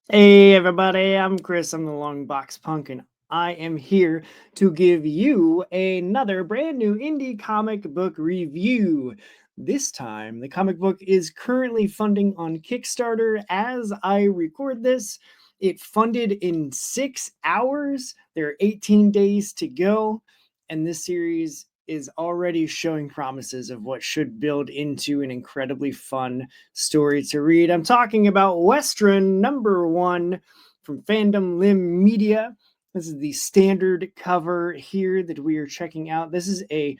Hey everybody, I'm Chris. I'm the Long Box Punk, and I am here to give you another brand new indie comic book review. This time, the comic book is currently funding on Kickstarter as I record this. It funded in 6 hours. There are 18 days to go, and this series is already showing promises of what should build into an incredibly fun story to read. I'm talking about Westron #1 from Fandom Limb Media. This is the standard cover here that we are checking out. This is a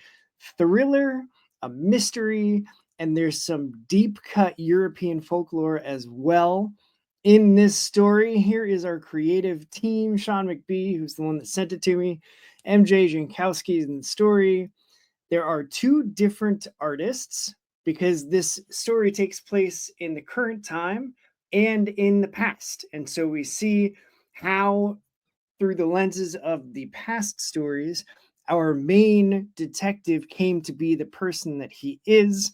thriller, a mystery, and there's some deep cut European folklore as well in this story. Here is our creative team: Shawn McBee, who's the one that sent it to me, MJ Jankowski is in the story. There are two different artists because this story takes place in the current time and in the past. And so we see how, through the lenses of the past stories, our main detective came to be the person that he is.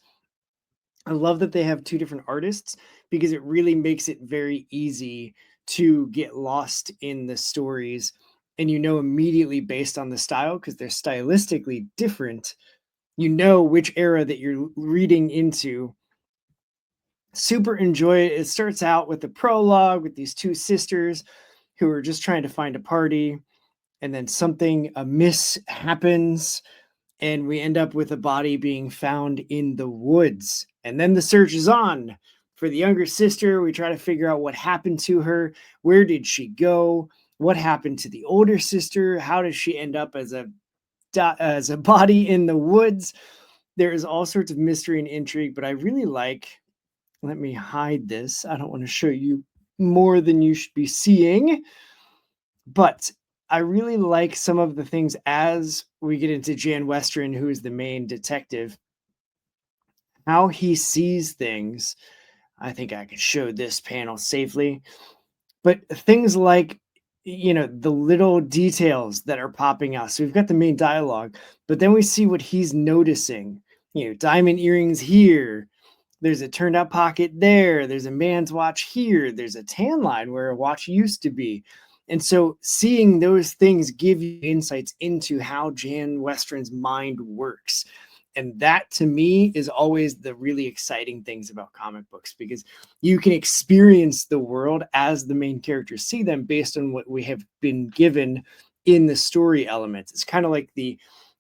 I love that they have two different artists because it really makes it very easy to get lost in the stories. And you know immediately based on the style, because they're stylistically different, you know which era that you're reading into. Super enjoy it. It starts out with the prologue with these two sisters who are just trying to find a party, and then something amiss happens, and we end up with a body being found in the woods. And then the search is on for the younger sister. We try to figure out what happened to her. Where did she go? What happened to the older sister? How does she end up as a body in the woods? There is all sorts of mystery and intrigue, but I really like, let me hide this. I don't want to show you more than you should be seeing, but I really like some of the things as we get into Jan Westron, who is the main detective, how he sees things. I think I could show this panel safely, but things like, the little details that are popping out. So we've got the main dialogue, but then we see what he's noticing. Diamond earrings here, there's a turned out pocket there, there's a man's watch here, there's a tan line where a watch used to be. And so seeing those things give you insights into how Jan Westron's mind works. And that to me is always the really exciting things about comic books, because you can experience the world as the main characters see them based on what we have been given in the story elements. It's kind of like the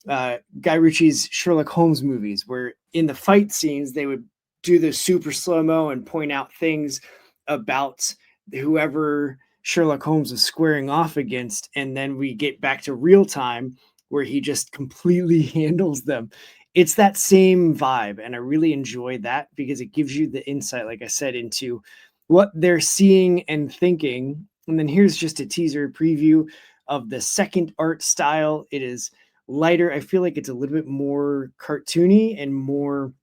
Guy Ritchie's Sherlock Holmes movies, where in the fight scenes they would do the super slow-mo and point out things about whoever Sherlock Holmes was squaring off against, and then we get back to real time where he just completely handles them. It's that same vibe, and I really enjoy that because it gives you the insight, like I said, into what they're seeing and thinking. And then here's just a teaser preview of the second art style. It is lighter. I feel like it's a little bit more cartoony and more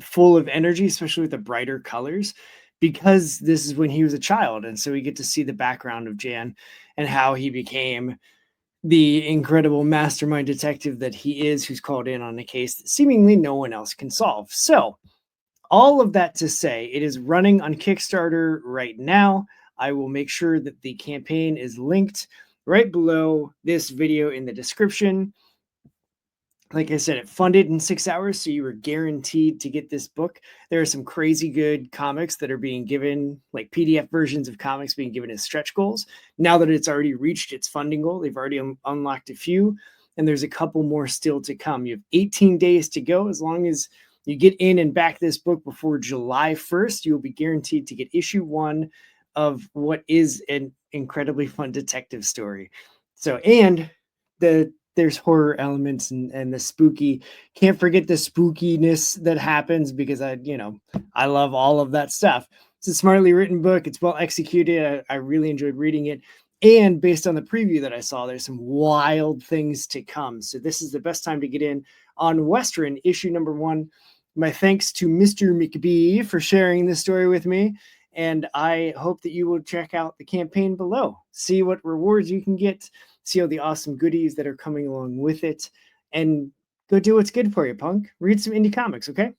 full of energy, especially with the brighter colors, because this is when he was a child. And so we get to see the background of Jan and how he became the incredible mastermind detective that he is, who's called in on a case that seemingly no one else can solve. So all of that to say, it is running on Kickstarter right now. I will make sure that the campaign is linked right below this video in the description. Like I said, it funded in 6 hours, so you were guaranteed to get this book. There are some crazy good comics that are being given, like PDF versions of comics being given as stretch goals. Now that it's already reached its funding goal, they've already unlocked a few, and there's a couple more still to come. You have 18 days to go. As long as you get in and back this book before July 1st, you will be guaranteed to get issue 1 of what is an incredibly fun detective story. So, and there's horror elements and the spooky. Can't forget the spookiness that happens, because I love all of that stuff. It's a smartly written book. It's well executed. I really enjoyed reading it. And based on the preview that I saw, there's some wild things to come. So this is the best time to get in on Westron issue #1. My thanks to Mr. McBee for sharing this story with me. And I hope that you will check out the campaign below, see what rewards you can get, see all the awesome goodies that are coming along with it, and go do what's good for you, punk. Read some indie comics, okay?